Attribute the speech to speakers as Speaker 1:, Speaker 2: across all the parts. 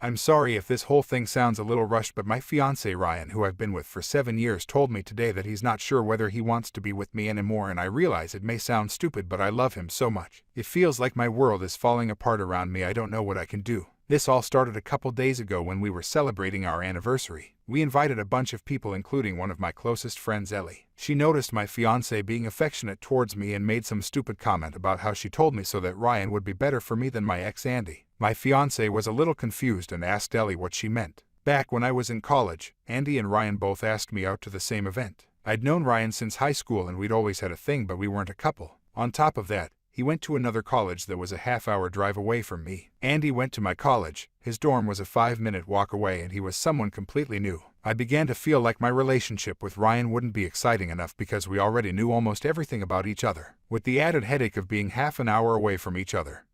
Speaker 1: I'm sorry if this whole thing sounds a little rushed, but my fiancé Ryan, who I've been with for 7 years, told me today that he's not sure whether he wants to be with me anymore, and I realize it may sound stupid, but I love him so much. It feels like my world is falling apart around me. I don't know what I can do. This all started a couple days ago when we were celebrating our anniversary. We invited a bunch of people, including one of my closest friends, Ellie. She noticed my fiancé being affectionate towards me and made some stupid comment about how she told me so that Ryan would be better for me than my ex Andy. My fiancé was a little confused and asked Ellie what she meant. Back when I was in college, Andy and Ryan both asked me out to the same event. I'd known Ryan since high school and we'd always had a thing, but we weren't a couple. On top of that, he went to another college that was a half-hour drive away from me. Andy went to my college. His dorm was a 5-minute walk away, and he was someone completely new. I began to feel like my relationship with Ryan wouldn't be exciting enough because we already knew almost everything about each other, with the added headache of being half an hour away from each other.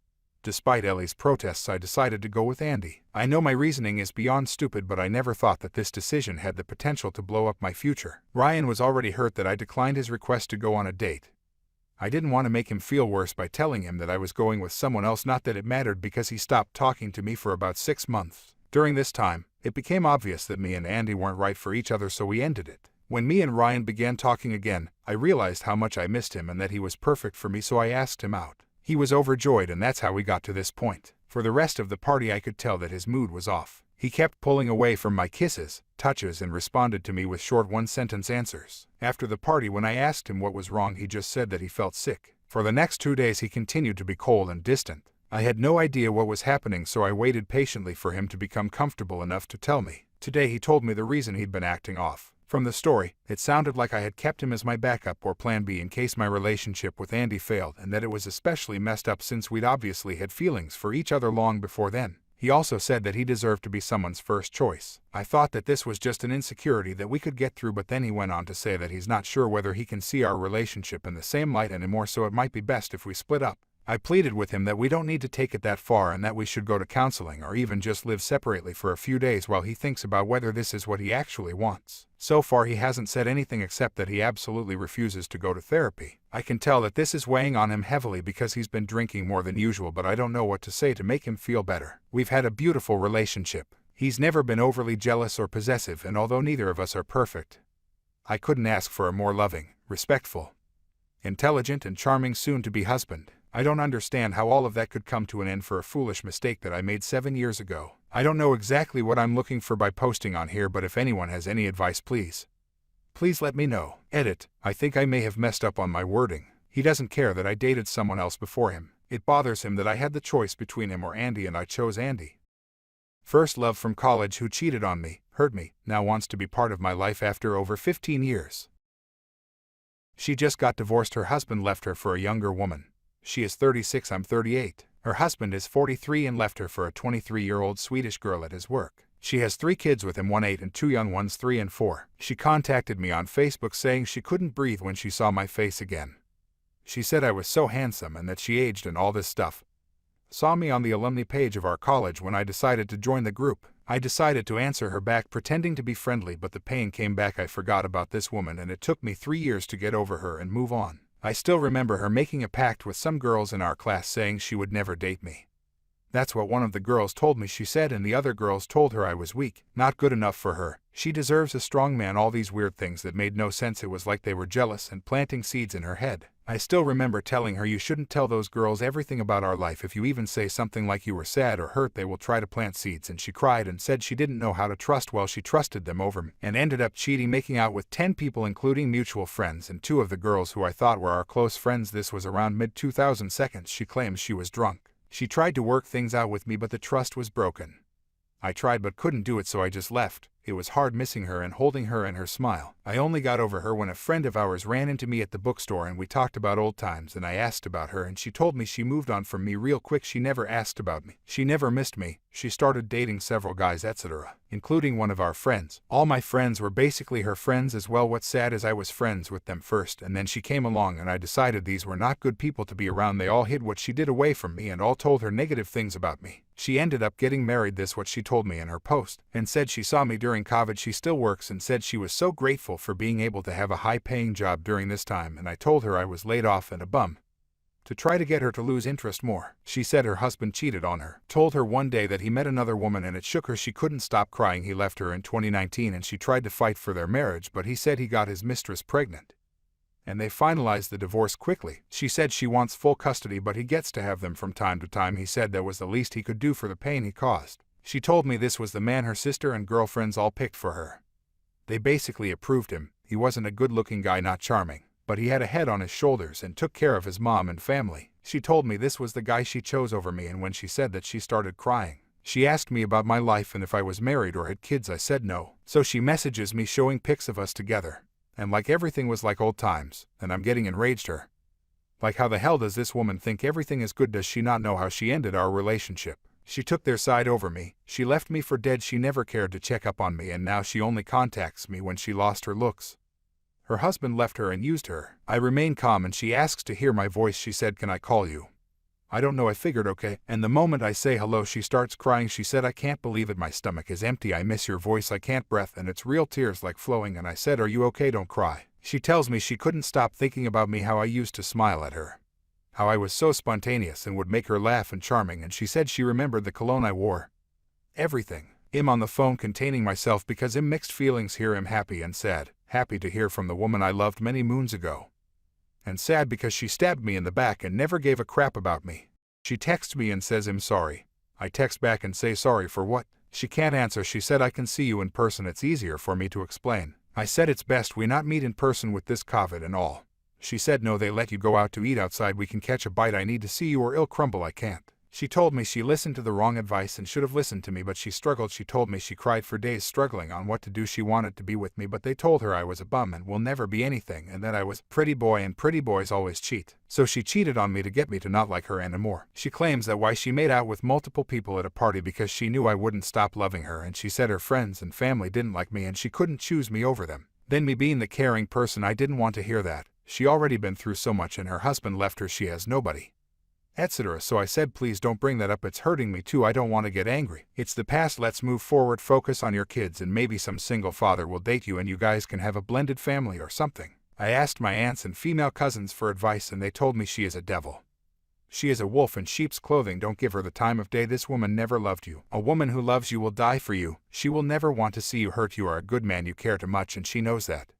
Speaker 1: Despite Ellie's protests, I decided to go with Andy. I know my reasoning is beyond stupid, but I never thought that this decision had the potential to blow up my future. Ryan was already hurt that I declined his request to go on a date. I didn't want to make him feel worse by telling him that I was going with someone else, not that it mattered because he stopped talking to me for about 6 months. During this time, it became obvious that me and Andy weren't right for each other, so we ended it. When me and Ryan began talking again, I realized how much I missed him and that he was perfect for me, so I asked him out. He was overjoyed, and that's how we got to this point. For the rest of the party, I could tell that his mood was off. He kept pulling away from my kisses, touches, and responded to me with short one-sentence answers. After the party, when I asked him what was wrong, he just said that he felt sick. For the next 2 days, he continued to be cold and distant. I had no idea what was happening, so I waited patiently for him to become comfortable enough to tell me. Today, he told me the reason he'd been acting off. From the story, it sounded like I had kept him as my backup or plan B in case my relationship with Andy failed, and that it was especially messed up since we'd obviously had feelings for each other long before then. He also said that he deserved to be someone's first choice. I thought that this was just an insecurity that we could get through, but then he went on to say that he's not sure whether he can see our relationship in the same light anymore, so it might be best if we split up. I pleaded with him that we don't need to take it that far and that we should go to counseling or even just live separately for a few days while he thinks about whether this is what he actually wants. So far, he hasn't said anything except that he absolutely refuses to go to therapy. I can tell that this is weighing on him heavily because he's been drinking more than usual, but I don't know what to say to make him feel better. We've had a beautiful relationship. He's never been overly jealous or possessive, and although neither of us are perfect, I couldn't ask for a more loving, respectful, intelligent, and charming soon-to-be husband. I don't understand how all of that could come to an end for a foolish mistake that I made 7 years ago. I don't know exactly what I'm looking for by posting on here, but if anyone has any advice, please let me know. Edit. I think I may have messed up on my wording. He doesn't care that I dated someone else before him. It bothers him that I had the choice between him or Andy, and I chose Andy. First love from college who cheated on me, hurt me, now wants to be part of my life after over 15 years. She just got divorced. Her husband left her for a younger woman. She is 36, I'm 38. Her husband is 43 and left her for a 23-year-old Swedish girl at his work. She has 3 kids with him, 1 8 and 2 young ones, 3 and 4. She contacted me on Facebook saying she couldn't breathe when she saw my face again. She said I was so handsome and that she aged and all this stuff. Saw me on the alumni page of our college when I decided to join the group. I decided to answer her back pretending to be friendly, but the pain came back. I forgot about this woman and it took me 3 years to get over her and move on. I still remember her making a pact with some girls in our class saying she would never date me. That's what one of the girls told me she said, and the other girls told her I was weak, not good enough for her. She deserves a strong man, all these weird things that made no sense. It was like they were jealous and planting seeds in her head. I still remember telling her, you shouldn't tell those girls everything about our life. If you even say something like you were sad or hurt, they will try to plant seeds, and she cried and said she didn't know how to trust. Well, she trusted them over me and ended up cheating, making out with 10 people including mutual friends and 2 of the girls who I thought were our close friends. This was around mid-2000s. She claims she was drunk. She tried to work things out with me, but the trust was broken. I tried but couldn't do it, so I just left. It was hard missing her and holding her and her smile. I only got over her when a friend of ours ran into me at the bookstore and we talked about old times, and I asked about her and she told me she moved on from me real quick. She never asked about me. She never missed me. She started dating several guys, etc., including one of our friends. All my friends were basically her friends as well. What's sad is I was friends with them first, and then she came along and I decided these were not good people to be around. They all hid what she did away from me and all told her negative things about me. She ended up getting married. This what she told me in her post, and said she saw me during COVID. She still works and said she was so grateful for being able to have a high-paying job during this time, and I told her I was laid off and a bum. to try to get her to lose interest more. She said her husband cheated on her. Told her one day that he met another woman and it shook her. She couldn't stop crying. He left her in 2019 and she tried to fight for their marriage, but he said he got his mistress pregnant. And they finalized the divorce quickly. She said she wants full custody, but he gets to have them from time to time. He said that was the least he could do for the pain he caused. She told me this was the man her sister and girlfriends all picked for her. They basically approved him. He wasn't a good-looking guy, not charming, but he had a head on his shoulders and took care of his mom and family. She told me this was the guy she chose over me, and when she said that, she started crying. She asked me about my life and if I was married or had kids. I said no. So she messages me showing pics of us together. And like everything was like old times, and I'm getting enraged her. Like, how the hell does this woman think everything is good? Does she not know how she ended our relationship? She took their side over me. She left me for dead. She never cared to check up on me, and now she only contacts me when she lost her looks. Her husband left her and used her. I remain calm and she asks to hear my voice. She said, "Can I call you?" I don't know. I figured okay. And the moment I say hello, she starts crying. She said, "I can't believe it. My stomach is empty. I miss your voice. I can't breathe." And it's real tears like flowing. And I said, "Are you okay? Don't cry." She tells me she couldn't stop thinking about me, how I used to smile at her, how I was so spontaneous and would make her laugh and charming. And she said she remembered the cologne I wore. Everything. I'm on the phone containing myself because I'm mixed feelings here. I'm happy and sad. Happy to hear from the woman I loved many moons ago. And sad because she stabbed me in the back and never gave a crap about me. She texts me and says, "I'm sorry." I text back and say, "Sorry for what?" She can't answer. She said, "I can see you in person. It's easier for me to explain." I said, "It's best we not meet in person with this COVID and all." She said, "No, they let you go out to eat outside. We can catch a bite. I need to see you or it'll crumble. I can't." She told me she listened to the wrong advice and should have listened to me, but she struggled. She told me she cried for days struggling on what to do. She wanted to be with me, but they told her I was a bum and will never be anything, and that I was pretty boy and pretty boys always cheat. So she cheated on me to get me to not like her anymore. She claims that why she made out with multiple people at a party because she knew I wouldn't stop loving her, and she said her friends and family didn't like me and she couldn't choose me over them. Then me being the caring person, I didn't want to hear that. She already been through so much and her husband left her. She has nobody, etc. So I said, "Please don't bring that up. It's hurting me too. I don't want to get angry. It's the past. Let's move forward. Focus on your kids and maybe some single father will date you and you guys can have a blended family or something." I asked my aunts and female cousins for advice and they told me she is a devil. She is a wolf in sheep's clothing. Don't give her the time of day. This woman never loved you. A woman who loves you will die for you. She will never want to see you hurt. You are a good man. You care too much and she knows that.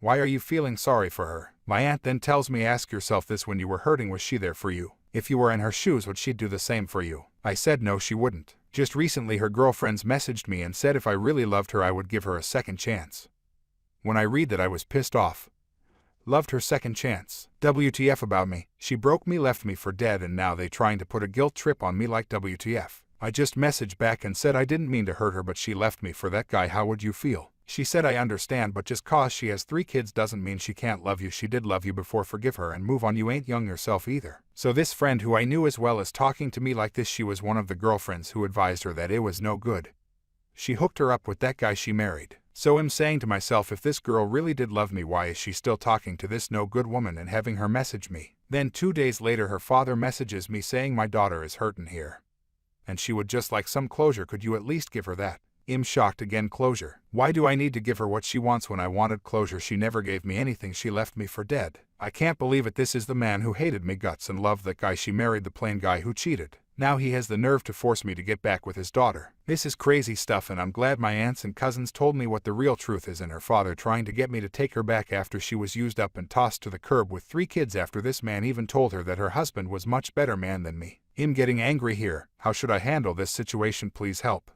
Speaker 1: Why are you feeling sorry for her? My aunt then tells me, ask yourself this: when you were hurting, was she there for you? If you were in her shoes, would she do the same for you? I said no, she wouldn't. Just recently her girlfriends messaged me and said if I really loved her I would give her a second chance. When I read that I was pissed off. Loved her second chance. WTF about me. She broke me, left me for dead, and now they trying to put a guilt trip on me like WTF. I just messaged back and said I didn't mean to hurt her, but she left me for that guy. How would you feel? She said I understand, but just cause she has 3 kids doesn't mean she can't love you. She did love you before. Forgive her and move on. You ain't young yourself either. So this friend who I knew as well as talking to me like this, she was one of the girlfriends who advised her that it was no good. She hooked her up with that guy she married. So I'm saying to myself, if this girl really did love me, why is she still talking to this no good woman and having her message me? Then 2 days later her father messages me saying my daughter is hurting here and she would just like some closure. Could you at least give her that? I'm shocked again. Closure. Why do I need to give her what she wants when I wanted closure? She never gave me anything. She left me for dead. I can't believe it. This is the man who hated me guts and loved that guy she married, the plain guy who cheated. Now he has the nerve to force me to get back with his daughter. This is crazy stuff, and I'm glad my aunts and cousins told me what the real truth is, and her father trying to get me to take her back after she was used up and tossed to the curb with 3 kids after this man even told her that her husband was much better man than me. I'm getting angry here. How should I handle this situation? Please help.